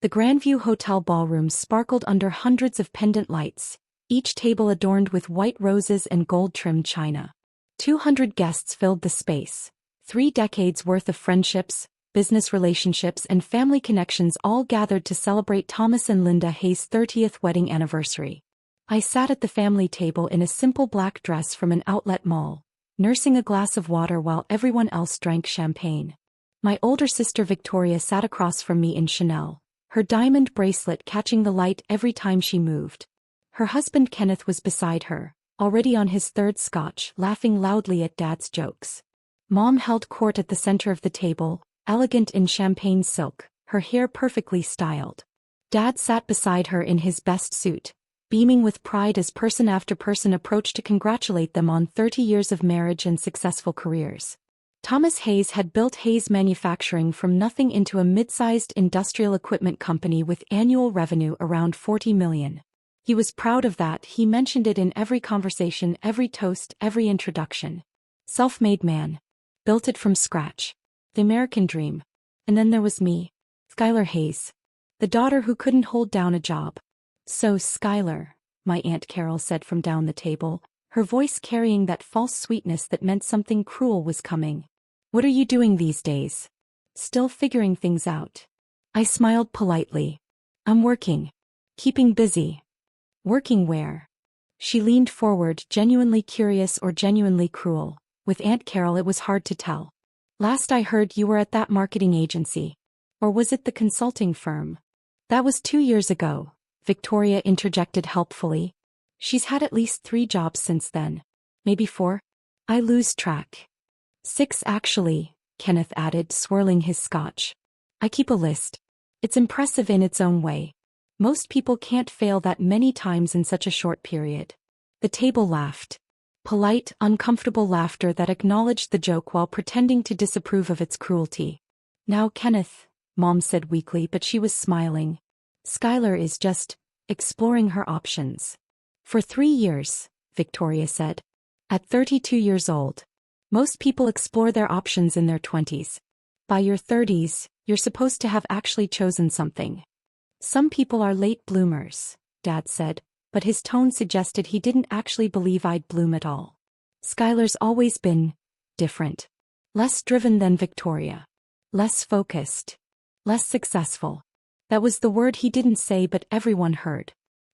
The Grandview Hotel ballroom sparkled under hundreds of pendant lights, each table adorned with white roses and gold-trimmed china. 200 guests filled the space. 3 decades worth of friendships, business relationships and family connections all gathered to celebrate Thomas and Linda Hayes' 30th wedding anniversary. I sat at the family table in a simple black dress from an outlet mall, nursing a glass of water while everyone else drank champagne. My older sister Victoria sat across from me in Chanel, her diamond bracelet catching the light every time she moved. Her husband Kenneth was beside her, already on his 3rd scotch, laughing loudly at Dad's jokes. Mom held court at the center of the table, elegant in champagne silk, her hair perfectly styled. Dad sat beside her in his best suit, beaming with pride as person after person approached to congratulate them on 30 years of marriage and successful careers. Thomas Hayes had built Hayes Manufacturing from nothing into a mid-sized industrial equipment company with annual revenue around $40 million. He was proud of that. He mentioned it in every conversation, every toast, every introduction. Self-made man. Built it from scratch. The American dream. And then there was me, Skyler Hayes, the daughter who couldn't hold down a job. "So, Skyler," my Aunt Carol said from down the table, her voice carrying that false sweetness that meant something cruel was coming. "What are you doing these days?" "Still figuring things out." I smiled politely. "I'm working. Keeping busy." "Working where?" She leaned forward, genuinely curious or genuinely cruel. With Aunt Carol it was hard to tell. "Last I heard you were at that marketing agency. Or was it the consulting firm?" "That was 2 years ago," Victoria interjected helpfully. "She's had at least 3 jobs since then. Maybe 4? I lose track." 6 actually, Kenneth added, swirling his scotch. "I keep a list. It's impressive in its own way. Most people can't fail that many times in such a short period." The table laughed. Polite, uncomfortable laughter that acknowledged the joke while pretending to disapprove of its cruelty. "Now Kenneth," Mom said weakly, but she was smiling. "Skyler is just exploring her options." "For 3 years," Victoria said. "At 32 years old. Most people explore their options in their 20s. By your 30s, you're supposed to have actually chosen something." "Some people are late bloomers," Dad said, but his tone suggested he didn't actually believe I'd bloom at all. "Skyler's always been different. Less driven than Victoria. Less focused. Less successful." That was the word he didn't say but everyone heard.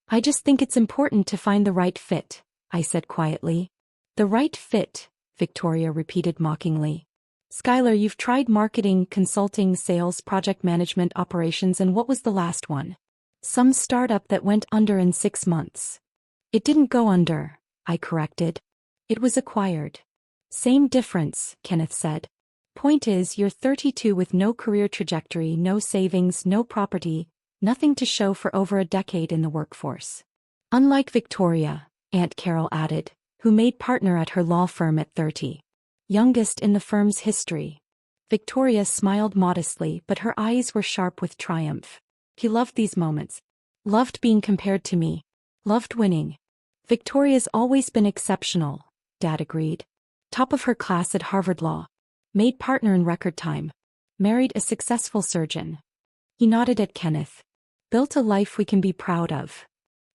"I just think it's important to find the right fit," I said quietly. "The right fit," Victoria repeated mockingly. "Skyler, you've tried marketing, consulting, sales, project management, operations, and what was the last one?" "Some startup that went under in 6 months." "It didn't go under," I corrected. "It was acquired." "Same difference," Kenneth said. "Point is, you're 32 with no career trajectory, no savings, no property, nothing to show for over a decade in the workforce. Unlike Victoria," Aunt Carol added, "who made partner at her law firm at 30. Youngest in the firm's history." Victoria smiled modestly, but her eyes were sharp with triumph. He loved these moments. Loved being compared to me. Loved winning. "Victoria's always been exceptional," Dad agreed. "Top of her class at Harvard Law. Made partner in record time. Married a successful surgeon." He nodded at Kenneth. "Built a life we can be proud of."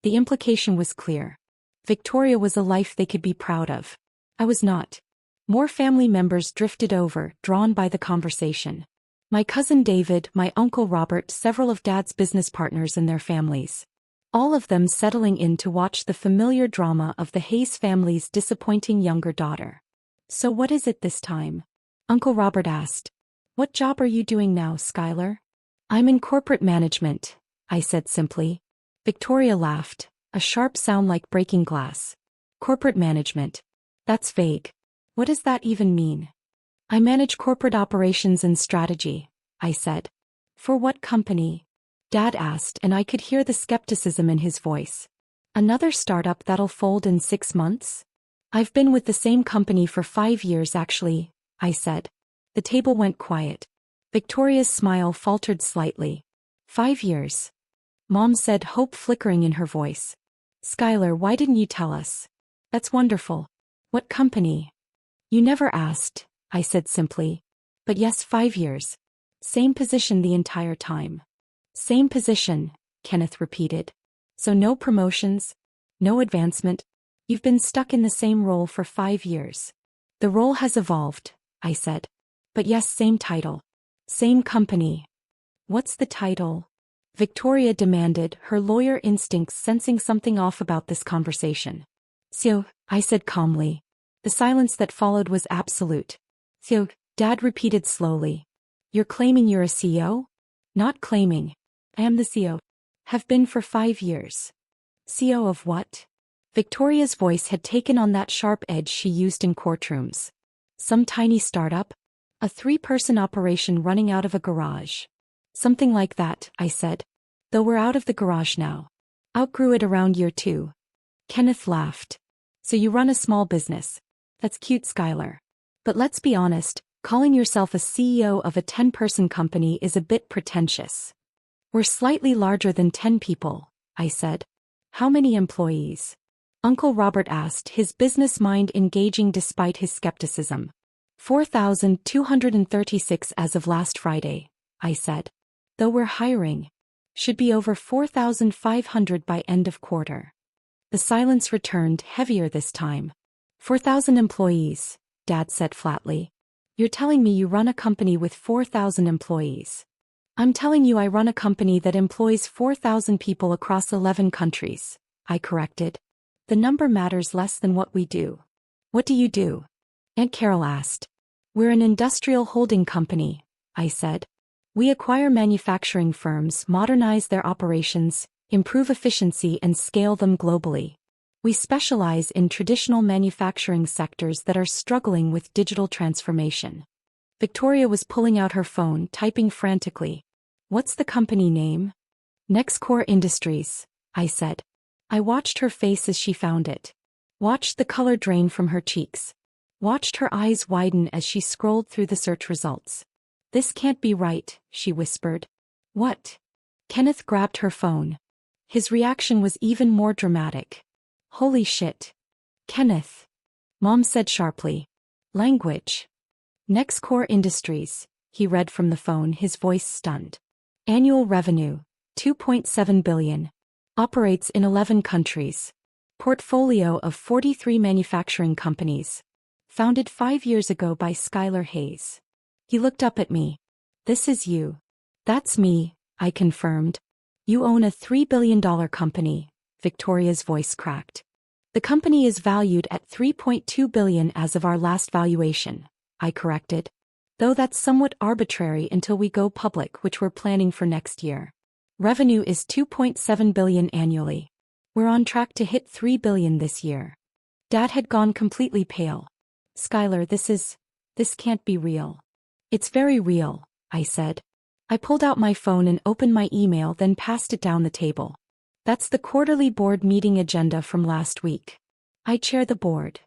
The implication was clear. Victoria was a life they could be proud of. I was not. More family members drifted over, drawn by the conversation. My cousin David, my uncle Robert, several of Dad's business partners and their families. All of them settling in to watch the familiar drama of the Hayes family's disappointing younger daughter. "So what is it this time?" Uncle Robert asked. "What job are you doing now, Skyler?" "I'm in corporate management," I said simply. Victoria laughed, a sharp sound like breaking glass. "Corporate management. That's vague. What does that even mean?" "I manage corporate operations and strategy," I said. "For what company?" Dad asked, and I could hear the skepticism in his voice. "Another startup that'll fold in 6 months?" "I've been with the same company for 5 years actually," I said. The table went quiet. Victoria's smile faltered slightly. 5 years. Mom said, hope flickering in her voice. "Skyler, why didn't you tell us?" "That's wonderful." "What company?" "You never asked," I said simply. "But yes, 5 years. Same position the entire time." Same position, Kenneth repeated. So no promotions? No advancement? You've been stuck in the same role for 5 years. The role has evolved, I said. But yes, same title. Same company. What's the title? Victoria demanded, her lawyer instincts sensing something off about this conversation. So, I said calmly. The silence that followed was absolute. So, Dad repeated slowly. You're claiming you're a CEO? Not claiming. I am the CEO. Have been for 5 years. CEO of what? Victoria's voice had taken on that sharp edge she used in courtrooms. Some tiny startup? A 3-person operation running out of a garage. Something like that, I said. Though we're out of the garage now. Outgrew it around year 2. Kenneth laughed. So you run a small business. That's cute, Skyler. But let's be honest, calling yourself a CEO of a 10-person company is a bit pretentious. We're slightly larger than 10 people, I said. How many employees? Uncle Robert asked, his business mind engaging despite his skepticism. 4,236 as of last Friday, I said. Though we're hiring. Should be over 4,500 by end of quarter. The silence returned, heavier this time. 4,000 employees, Dad said flatly. You're telling me you run a company with 4,000 employees. I'm telling you I run a company that employs 4,000 people across 11 countries, I corrected. The number matters less than what we do. What do you do? Aunt Carol asked. We're an industrial holding company, I said. We acquire manufacturing firms, modernize their operations, improve efficiency and scale them globally. We specialize in traditional manufacturing sectors that are struggling with digital transformation. Victoria was pulling out her phone, typing frantically. What's the company name? Nexcore Industries, I said. I watched her face as she found it. Watched the color drain from her cheeks. Watched her eyes widen as she scrolled through the search results. This can't be right, she whispered. What? Kenneth grabbed her phone. His reaction was even more dramatic. Holy shit. Kenneth. Mom said sharply. Language. Nexcore Industries, he read from the phone, his voice stunned. Annual revenue, $2.7 billion. Operates in 11 countries. Portfolio of 43 manufacturing companies. Founded 5 years ago by Skyler Hayes. He looked up at me. This is you. That's me, I confirmed. You own a $3 billion company, Victoria's voice cracked. The company is valued at $3.2 billion as of our last valuation, I corrected. Though that's somewhat arbitrary until we go public, which we're planning for next year. Revenue is $2.7 billion annually. We're on track to hit $3 billion this year. Dad had gone completely pale. Skyler, this can't be real. It's very real, I said. I pulled out my phone and opened my email, then passed it down the table. That's the quarterly board meeting agenda from last week. I chair the board.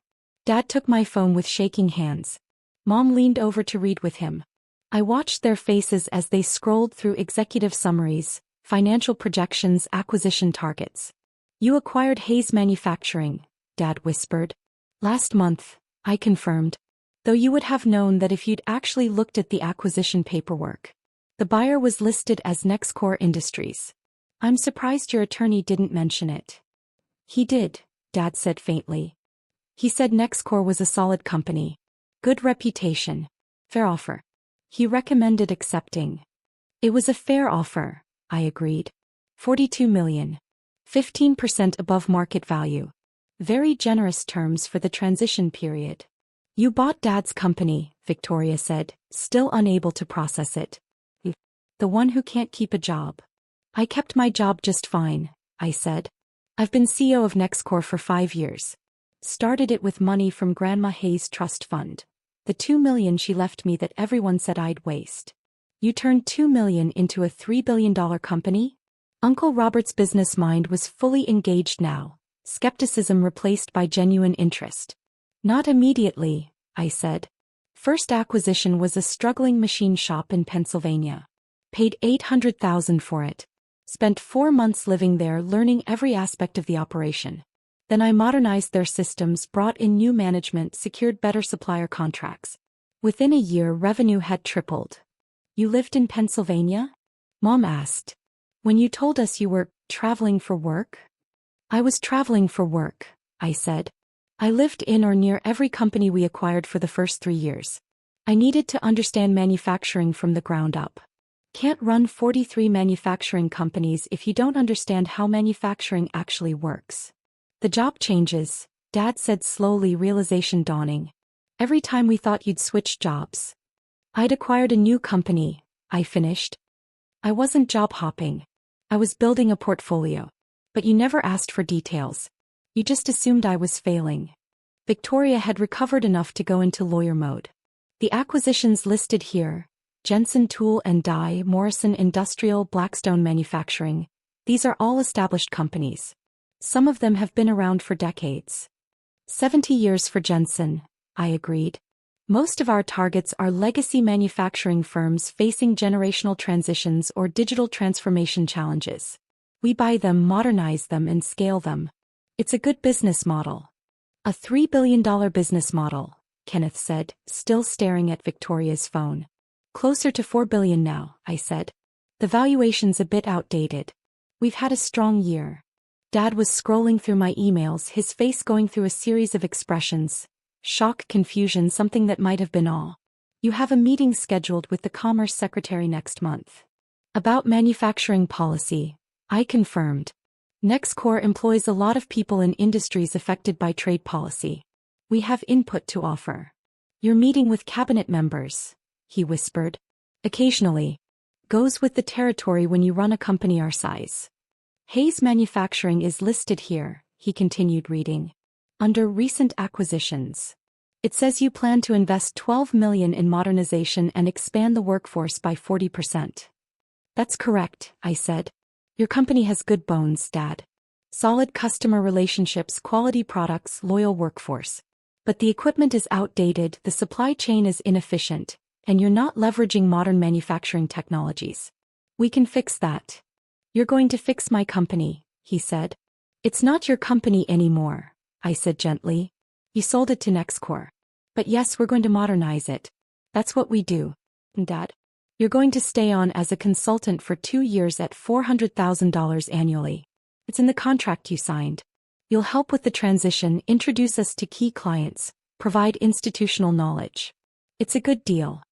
Dad took my phone with shaking hands. Mom leaned over to read with him. I watched their faces as they scrolled through executive summaries, financial projections, acquisition targets. You acquired Hayes Manufacturing, Dad whispered. Last month, I confirmed. Though you would have known that if you'd actually looked at the acquisition paperwork. The buyer was listed as Nexcore Industries. I'm surprised your attorney didn't mention it. He did, Dad said faintly. He said Nexcore was a solid company. Good reputation. Fair offer. He recommended accepting. It was a fair offer, I agreed. $42 million. 15% above market value. Very generous terms for the transition period. You bought Dad's company, Victoria said, still unable to process it. The one who can't keep a job. I kept my job just fine, I said. I've been CEO of Nexcore for 5 years. Started it with money from Grandma Hayes' trust fund. The $2 million she left me that everyone said I'd waste. You turned $2 million into a $3 billion company? Uncle Robert's business mind was fully engaged now, skepticism replaced by genuine interest. Not immediately, I said. First acquisition was a struggling machine shop in Pennsylvania. Paid $800,000 for it. Spent 4 months living there learning every aspect of the operation. Then I modernized their systems, brought in new management, secured better supplier contracts. Within a year, revenue had tripled. You lived in Pennsylvania? Mom asked. When you told us you were traveling for work? I was traveling for work, I said. I lived in or near every company we acquired for the first 3 years. I needed to understand manufacturing from the ground up. Can't run 43 manufacturing companies if you don't understand how manufacturing actually works. The job changes, Dad said slowly, realization dawning. Every time we thought you'd switch jobs. I'd acquired a new company, I finished. I wasn't job hopping. I was building a portfolio. But you never asked for details. You just assumed I was failing. Victoria had recovered enough to go into lawyer mode. The acquisitions listed here, Jensen Tool and Die, Morrison Industrial, Blackstone Manufacturing, these are all established companies. Some of them have been around for decades. 70 years for Jensen, I agreed. Most of our targets are legacy manufacturing firms facing generational transitions or digital transformation challenges. We buy them, modernize them, and scale them. It's a good business model. A $3 billion business model, Kenneth said, still staring at Victoria's phone. Closer to $4 billion now, I said. The valuation's a bit outdated. We've had a strong year. Dad was scrolling through my emails, his face going through a series of expressions. Shock, confusion, something that might have been awe. You have a meeting scheduled with the Commerce Secretary next month. About manufacturing policy, I confirmed. Nextcore employs a lot of people in industries affected by trade policy. We have input to offer. You're meeting with cabinet members, he whispered. Occasionally. Goes with the territory when you run a company our size. Hayes Manufacturing is listed here, he continued reading. Under recent acquisitions. It says you plan to invest $12 million in modernization and expand the workforce by 40%. That's correct, I said. Your company has good bones, Dad. Solid customer relationships, quality products, loyal workforce. But the equipment is outdated, the supply chain is inefficient, and you're not leveraging modern manufacturing technologies. We can fix that. You're going to fix my company, he said. It's not your company anymore, I said gently. You sold it to Nextcore. But yes, we're going to modernize it. That's what we do, Dad. You're going to stay on as a consultant for 2 years at $400,000 annually. It's in the contract you signed. You'll help with the transition, introduce us to key clients, provide institutional knowledge. It's a good deal.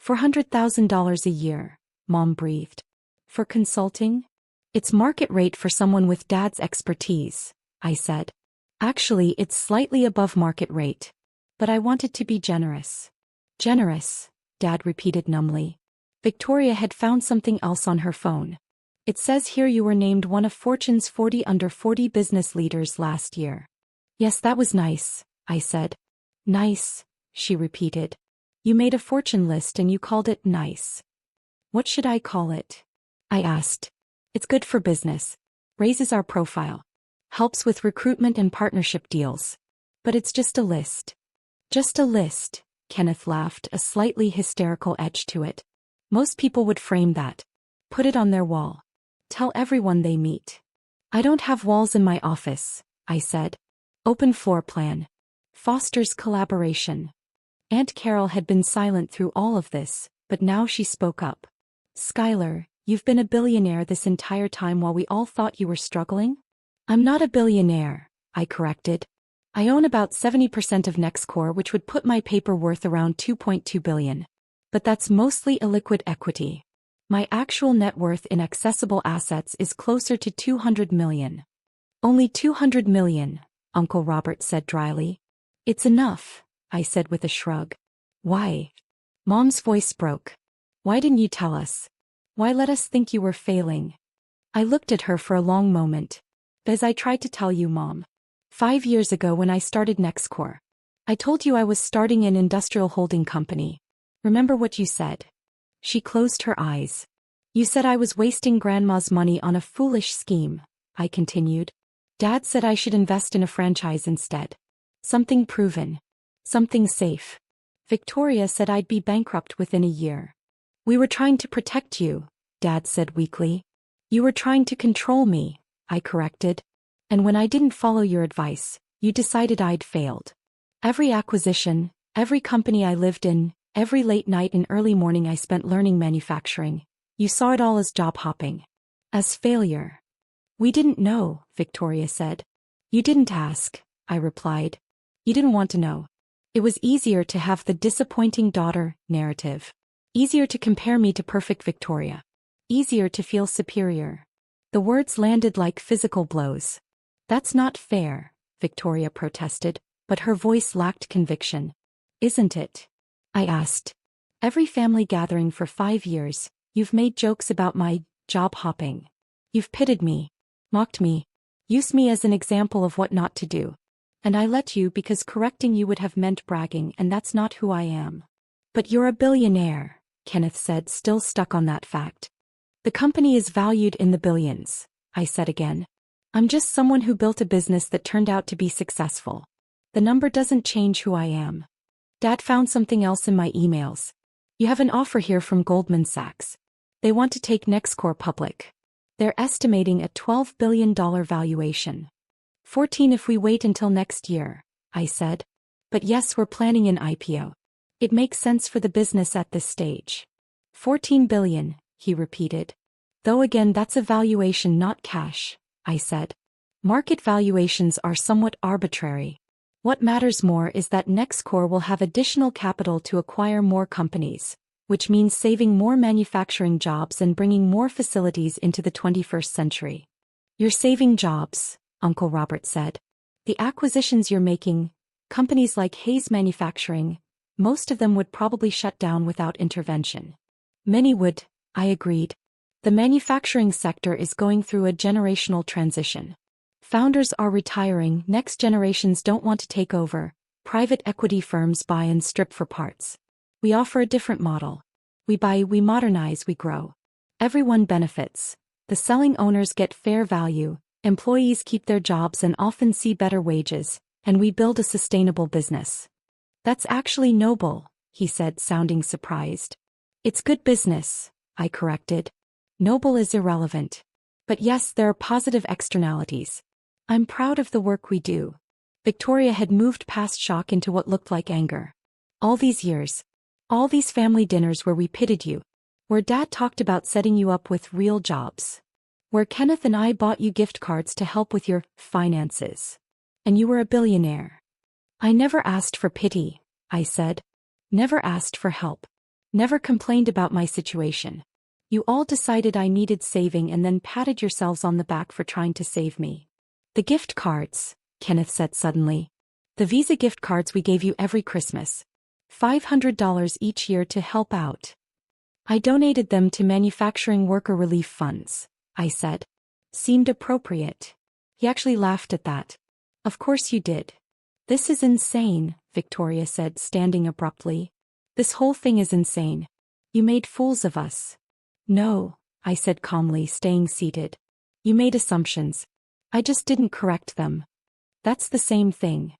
$400,000 a year, Mom breathed. For consulting? It's market rate for someone with Dad's expertise, I said. Actually, it's slightly above market rate. But I wanted to be generous. Generous, Dad repeated numbly. Victoria had found something else on her phone. It says here you were named one of Fortune's 40 under 40 business leaders last year. Yes, that was nice, I said. Nice, she repeated. You made a Fortune list and you called it nice. What should I call it? I asked. It's good for business. Raises our profile. Helps with recruitment and partnership deals. But it's just a list. Just a list, Kenneth laughed, a slightly hysterical edge to it. Most people would frame that. Put it on their wall. Tell everyone they meet. I don't have walls in my office, I said. Open floor plan. Fosters collaboration. Aunt Carol had been silent through all of this, but now she spoke up. Skyler, you've been a billionaire this entire time while we all thought you were struggling? I'm not a billionaire, I corrected. I own about 70% of Nextcore, which would put my paper worth around $2.2 billion. But that's mostly illiquid equity. My actual net worth in accessible assets is closer to $200 million. Only $200 million, Uncle Robert said dryly. It's enough, I said with a shrug. Why? Mom's voice broke. Why didn't you tell us? Why let us think you were failing? I looked at her for a long moment. As I tried to tell you, Mom. 5 years ago when I started Nextcore. I told you I was starting an industrial holding company. Remember what you said? She closed her eyes. You said I was wasting Grandma's money on a foolish scheme, I continued. Dad said I should invest in a franchise instead. Something proven. Something safe. Victoria said I'd be bankrupt within a year. We were trying to protect you, Dad said weakly. You were trying to control me, I corrected. And when I didn't follow your advice, you decided I'd failed. Every acquisition, every company I lived in, every late night and early morning I spent learning manufacturing. You saw it all as job hopping. As failure. We didn't know, Victoria said. You didn't ask, I replied. You didn't want to know. It was easier to have the disappointing daughter narrative. Easier to compare me to perfect Victoria. Easier to feel superior. The words landed like physical blows. That's not fair, Victoria protested, but her voice lacked conviction. Isn't it? I asked. Every family gathering for 5 years, you've made jokes about my job hopping. You've pitted me, mocked me, used me as an example of what not to do. And I let you because correcting you would have meant bragging, and that's not who I am. But you're a billionaire, Kenneth said, still stuck on that fact. The company is valued in the billions, I said again. I'm just someone who built a business that turned out to be successful. The number doesn't change who I am. Dad found something else in my emails. You have an offer here from Goldman Sachs. They want to take Nextcore public. They're estimating a $12 billion valuation. 14 if we wait until next year, I said. But yes, we're planning an IPO. It makes sense for the business at this stage. 14 billion, he repeated. Though again, that's a valuation, not cash, I said. Market valuations are somewhat arbitrary. What matters more is that Nextcore will have additional capital to acquire more companies, which means saving more manufacturing jobs and bringing more facilities into the 21st century. You're saving jobs, Uncle Robert said. The acquisitions you're making, companies like Hayes Manufacturing, most of them would probably shut down without intervention. Many would, I agreed. The manufacturing sector is going through a generational transition. Founders are retiring, next generations don't want to take over, private equity firms buy and strip for parts. We offer a different model. We buy, we modernize, we grow. Everyone benefits. The selling owners get fair value, employees keep their jobs and often see better wages, and we build a sustainable business. That's actually noble, he said, sounding surprised. It's good business, I corrected. Noble is irrelevant. But yes, there are positive externalities. I'm proud of the work we do. Victoria had moved past shock into what looked like anger. All these years. All these family dinners where we pitted you. Where Dad talked about setting you up with real jobs. Where Kenneth and I bought you gift cards to help with your finances. And you were a billionaire. I never asked for pity, I said. Never asked for help. Never complained about my situation. You all decided I needed saving and then patted yourselves on the back for trying to save me. The gift cards, Kenneth said suddenly. The Visa gift cards we gave you every Christmas. $500 each year to help out. I donated them to manufacturing worker relief funds, I said. Seemed appropriate. He actually laughed at that. Of course you did. This is insane, Victoria said, standing abruptly. This whole thing is insane. You made fools of us. No, I said calmly, staying seated. You made assumptions. I just didn't correct them. That's the same thing.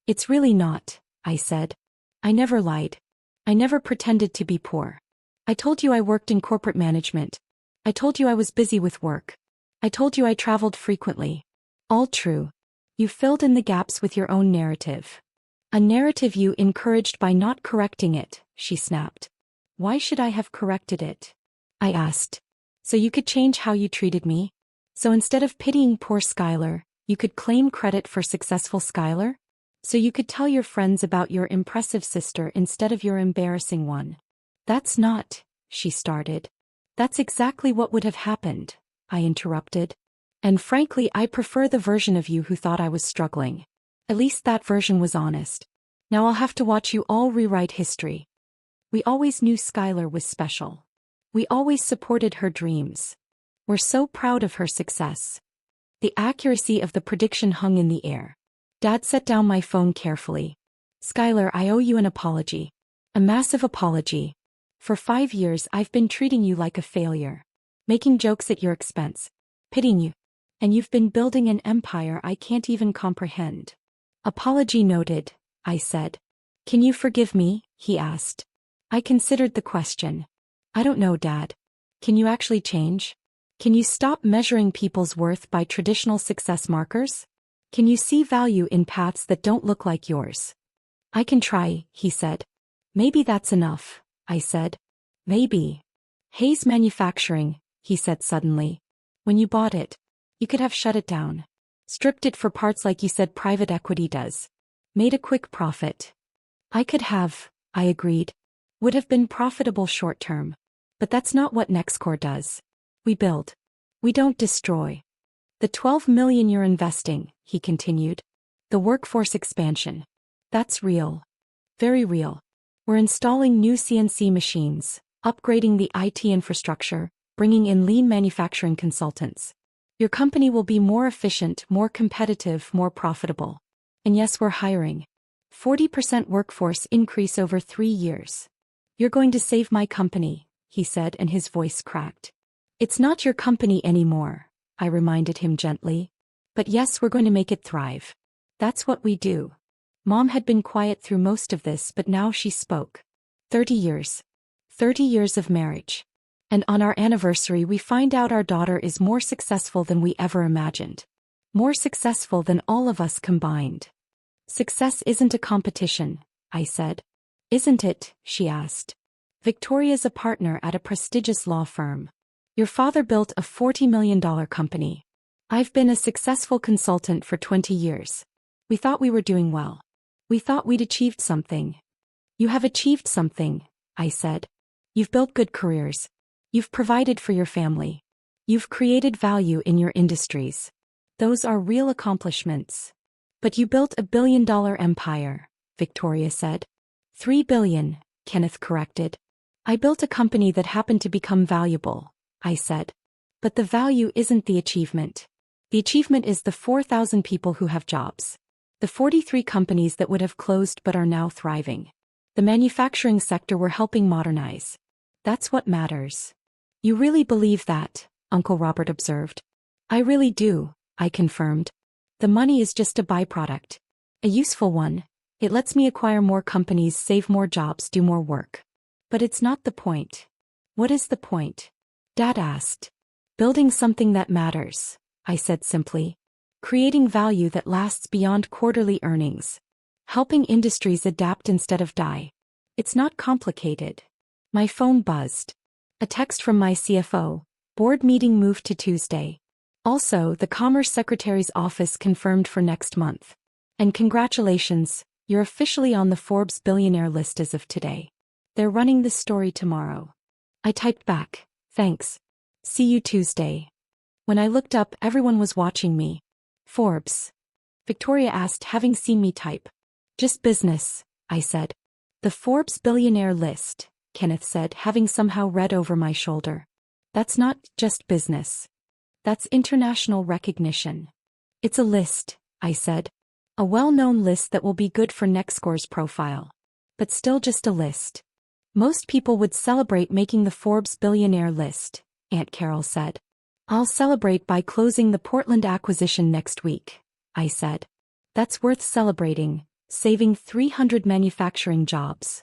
It's really not, I said. I never lied. I never pretended to be poor. I told you I worked in corporate management. I told you I was busy with work. I told you I traveled frequently. All true. You filled in the gaps with your own narrative. A narrative you encouraged by not correcting it, she snapped. Why should I have corrected it? I asked. So you could change how you treated me? So instead of pitying poor Skyler, you could claim credit for successful Skyler? So you could tell your friends about your impressive sister instead of your embarrassing one. That's not, she started. That's exactly what would have happened, I interrupted. And frankly, I prefer the version of you who thought I was struggling. At least that version was honest. Now I'll have to watch you all rewrite history. We always knew Skyler was special. We always supported her dreams. We're so proud of her success. The accuracy of the prediction hung in the air. Dad set down my phone carefully. Skyler, I owe you an apology. A massive apology. For 5 years I've been treating you like a failure. Making jokes at your expense. Pitying you. And you've been building an empire I can't even comprehend. Apology noted, I said. Can you forgive me? He asked. I considered the question. I don't know, Dad. Can you actually change? Can you stop measuring people's worth by traditional success markers? Can you see value in paths that don't look like yours? I can try, he said. Maybe that's enough, I said. Maybe. Hayes Manufacturing, he said suddenly. When you bought it, you could have shut it down. Stripped it for parts like you said private equity does. Made a quick profit. I could have, I agreed. Would have been profitable short term. But that's not what Nextcore does. We build. We don't destroy. The 12 million you're investing, he continued. The workforce expansion. That's real. Very real. We're installing new CNC machines, upgrading the IT infrastructure, bringing in lean manufacturing consultants. Your company will be more efficient, more competitive, more profitable. And yes, we're hiring. 40% workforce increase over 3 years. You're going to save my company, he said, and his voice cracked. It's not your company anymore, I reminded him gently. But yes, we're going to make it thrive. That's what we do. Mom had been quiet through most of this, but now she spoke. 30 years. 30 years of marriage. And on our anniversary we find out our daughter is more successful than we ever imagined. More successful than all of us combined. Success isn't a competition, I said. Isn't it? She asked. Victoria's a partner at a prestigious law firm. Your father built a $40 million company. I've been a successful consultant for 20 years. We thought we were doing well. We thought we'd achieved something. You have achieved something, I said. You've built good careers. You've provided for your family. You've created value in your industries. Those are real accomplishments. But you built a $1 billion empire, Victoria said. 3 billion, Kenneth corrected. I built a company that happened to become valuable, I said. But the value isn't the achievement. The achievement is the 4,000 people who have jobs. The 43 companies that would have closed but are now thriving. The manufacturing sector we're helping modernize. That's what matters. You really believe that, Uncle Robert observed. I really do, I confirmed. The money is just a byproduct. A useful one. It lets me acquire more companies, save more jobs, do more work. But it's not the point. What is the point? Dad asked. Building something that matters, I said simply. Creating value that lasts beyond quarterly earnings. Helping industries adapt instead of die. It's not complicated. My phone buzzed. A text from my CFO. Board meeting moved to Tuesday. Also, the Commerce Secretary's office confirmed for next month. And congratulations, you're officially on the Forbes billionaire list as of today. They're running this story tomorrow. I typed back, thanks. See you Tuesday. When I looked up, everyone was watching me. Forbes? Victoria asked, having seen me type. Just business, I said. The Forbes billionaire list, Kenneth said, having somehow read over my shoulder. That's not just business. That's international recognition. It's a list, I said. A well-known list that will be good for Nextcore's profile. But still just a list. Most people would celebrate making the Forbes billionaire list, Aunt Carol said. I'll celebrate by closing the Portland acquisition next week, I said. That's worth celebrating, saving 300 manufacturing jobs.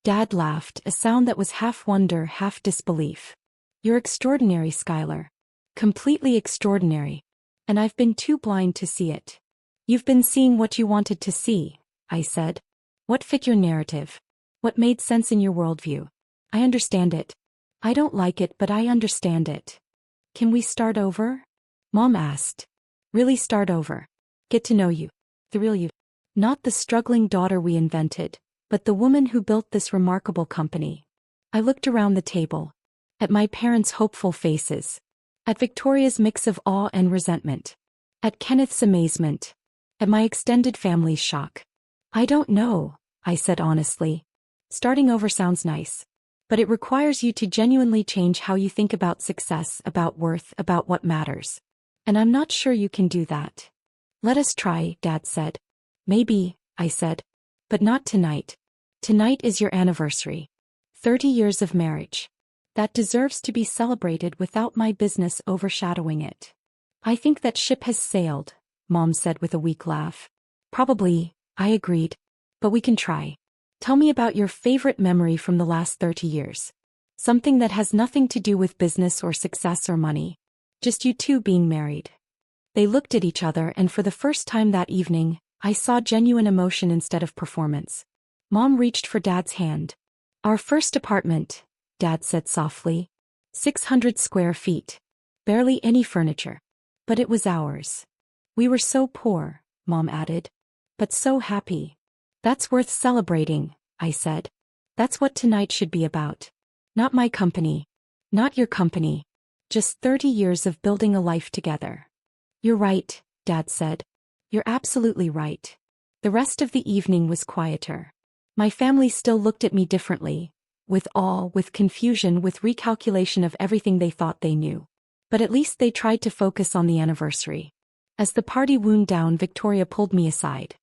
Dad laughed, a sound that was half wonder, half disbelief. You're extraordinary, Skyler. Completely extraordinary. And I've been too blind to see it. You've been seeing what you wanted to see, I said. What fit your narrative? What made sense in your worldview? I understand it. I don't like it, but I understand it. Can we start over? Mom asked. Really start over. Get to know you. The real you. Not the struggling daughter we invented, but the woman who built this remarkable company. I looked around the table. At my parents' hopeful faces. At Victoria's mix of awe and resentment. At Kenneth's amazement. At my extended family's shock. I don't know, I said honestly. Starting over sounds nice. But it requires you to genuinely change how you think about success, about worth, about what matters. And I'm not sure you can do that. Let us try, Dad said. Maybe, I said. But not tonight. Tonight is your anniversary. 30 years of marriage. That deserves to be celebrated without my business overshadowing it. I think that ship has sailed, Mom said with a weak laugh. Probably, I agreed. But we can try. Tell me about your favorite memory from the last 30 years. Something that has nothing to do with business or success or money. Just you two being married. They looked at each other, and for the first time that evening, I saw genuine emotion instead of performance. Mom reached for Dad's hand. Our first apartment, Dad said softly. 600 square feet. Barely any furniture. But it was ours. We were so poor, Mom added. But so happy. That's worth celebrating, I said. That's what tonight should be about. Not my company. Not your company. Just 30 years of building a life together. You're right, Dad said. You're absolutely right. The rest of the evening was quieter. My family still looked at me differently, with awe, with confusion, with recalculation of everything they thought they knew. But at least they tried to focus on the anniversary. As the party wound down, Victoria pulled me aside.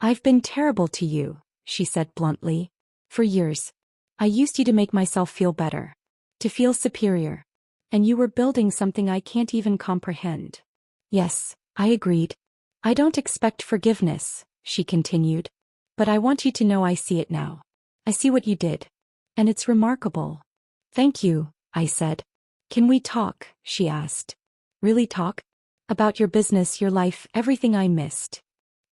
I've been terrible to you, she said bluntly. For years. I used you to make myself feel better. To feel superior. And you were building something I can't even comprehend. Yes, I agreed. I don't expect forgiveness, she continued. But I want you to know I see it now. I see what you did. And it's remarkable. Thank you, I said. Can we talk, she asked. Really talk? About your business, your life, everything I missed.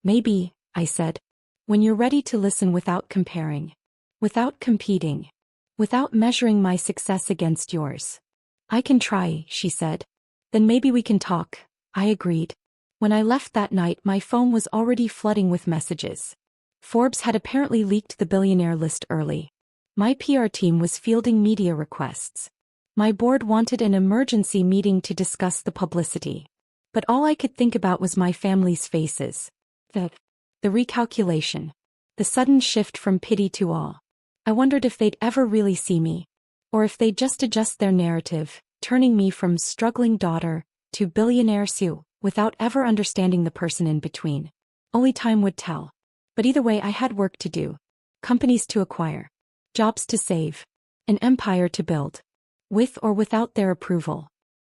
Maybe, I said. When you're ready to listen without comparing. Without competing. Without measuring my success against yours. I can try, she said. Then maybe we can talk, I agreed. When I left that night, my phone was already flooding with messages. Forbes had apparently leaked the billionaire list early. My PR team was fielding media requests. My board wanted an emergency meeting to discuss the publicity. But all I could think about was my family's faces. The recalculation. The sudden shift from pity to awe. I wondered if they'd ever really see me. Or if they'd just adjust their narrative, turning me from struggling daughter to billionaire Sue, without ever understanding the person in between. Only time would tell. But either way, I had work to do. Companies to acquire. Jobs to save. An empire to build. With or without their approval.